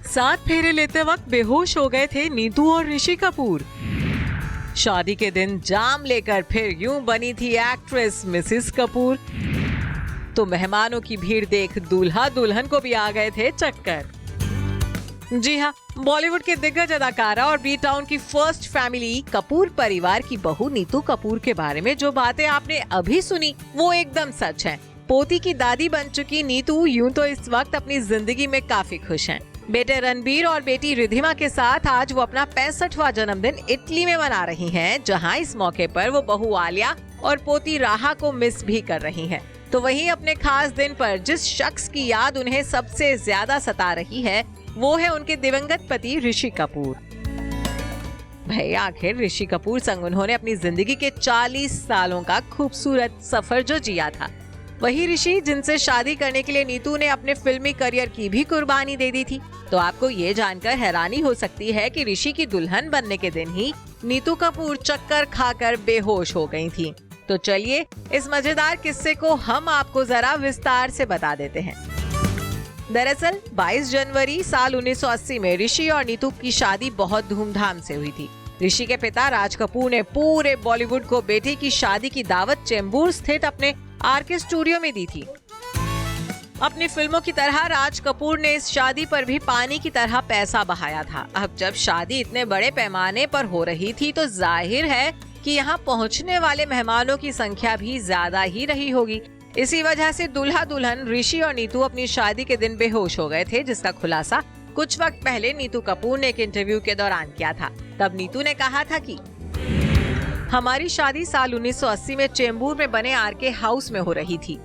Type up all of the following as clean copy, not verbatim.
साथ फेरे लेते वक्त बेहोश हो गए थे नीतू और ऋषि कपूर। शादी के दिन जाम लेकर फिर यूं बनी थी एक्ट्रेस मिसेस कपूर। तो मेहमानों की भीड़ देख दूल्हा दुल्हन को भी आ गए थे चक्कर। जी हाँ, बॉलीवुड के दिग्गज अदाकारा और बी टाउन की फर्स्ट फैमिली कपूर परिवार की बहू नीतू कपूर के बारे में जो बातें आपने अभी सुनी वो एकदम सच हैं। पोती की दादी बन चुकी नीतू यूं तो इस वक्त अपनी जिंदगी में काफी खुश हैं। बेटे रणबीर और बेटी रिधिमा के साथ आज वो अपना 65वां जन्मदिन इटली में मना रही हैं, जहां इस मौके पर वो बहू आलिया और पोती राहा को मिस भी कर रही हैं। तो वहीं अपने खास दिन पर जिस शख्स की याद उन्हें सबसे ज्यादा सता रही है वो है उनके दिवंगत पति ऋषि कपूर। भाई आखिर ऋषि कपूर संग उन्होंने अपनी जिंदगी के 40 सालों का खूबसूरत सफर जो जिया था। वही ऋषि जिनसे शादी करने के लिए नीतू ने अपने फिल्मी करियर की भी कुर्बानी दे दी थी। तो आपको ये जानकर हैरानी हो सकती है कि ऋषि की दुल्हन बनने के दिन ही नीतू कपूर चक्कर खाकर बेहोश हो गई थी। तो चलिए इस मजेदार किस्से को हम आपको जरा विस्तार से बता देते हैं। दरअसल 22 जनवरी साल 1980 में ऋषि और नीतू की शादी बहुत धूमधाम से हुई थी। ऋषि के पिता राज कपूर ने पूरे बॉलीवुड को बेटे की शादी की दावत चेंबूर स्थित अपने आरके स्टूडियो में दी थी। अपनी फिल्मों की तरह राज कपूर ने इस शादी पर भी पानी की तरह पैसा बहाया था। अब जब शादी इतने बड़े पैमाने पर हो रही थी तो जाहिर है कि यहाँ पहुँचने वाले मेहमानों की संख्या भी ज्यादा ही रही होगी। इसी वजह से दूल्हा दुल्हन ऋषि और नीतू अपनी शादी के दिन बेहोश हो गए थे, जिसका खुलासा कुछ वक्त पहले नीतू कपूर ने एक इंटरव्यू के दौरान किया था। तब नीतू ने कहा था कि हमारी शादी साल 1980 में चेंबूर में बने आरके हाउस में हो रही थी।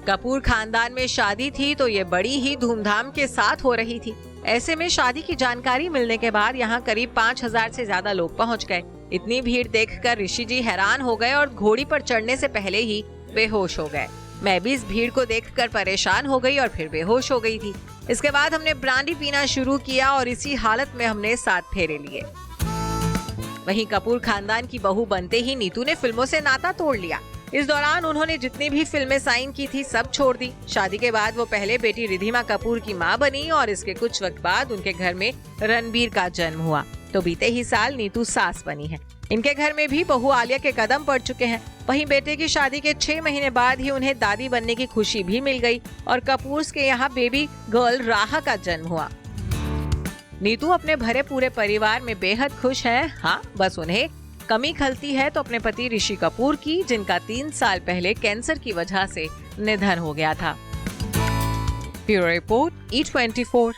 कपूर खानदान में शादी थी तो ये बड़ी ही धूमधाम के साथ हो रही थी। ऐसे में शादी की जानकारी मिलने के बाद यहाँ करीब 5000 से ज्यादा लोग पहुँच गए। इतनी भीड़ देखकर ऋषि जी हैरान हो गए और घोड़ी पर चढ़ने से पहले ही बेहोश हो गए। मैं भी इस भीड़ को देखकर परेशान हो गई और फिर बेहोश हो गई थी। इसके बाद हमने ब्रांडी पीना शुरू किया और इसी हालत में हमने 7 फेरे लिए। वहीं कपूर खानदान की बहू बनते ही नीतू ने फिल्मों से नाता तोड़ लिया। इस दौरान उन्होंने जितनी भी फिल्में साइन की थी सब छोड़ दी। शादी के बाद वो पहले बेटी रिधिमा कपूर की मां बनी और इसके कुछ वक्त बाद उनके घर में रणबीर का जन्म हुआ। तो बीते ही साल नीतू सास बनी है। इनके घर में भी बहू आलिया के कदम पड़ चुके हैं। वहीं बेटे की शादी के 6 महीने बाद ही उन्हें दादी बनने की खुशी भी मिल गई और कपूर्स के यहाँ बेबी गर्ल राहा का जन्म हुआ। नीतू अपने भरे पूरे परिवार में बेहद खुश है। हाँ, बस उन्हें कमी खलती है तो अपने पति ऋषि कपूर की, जिनका 3 साल पहले कैंसर की वजह से निधन हो गया था। Bureau report E24।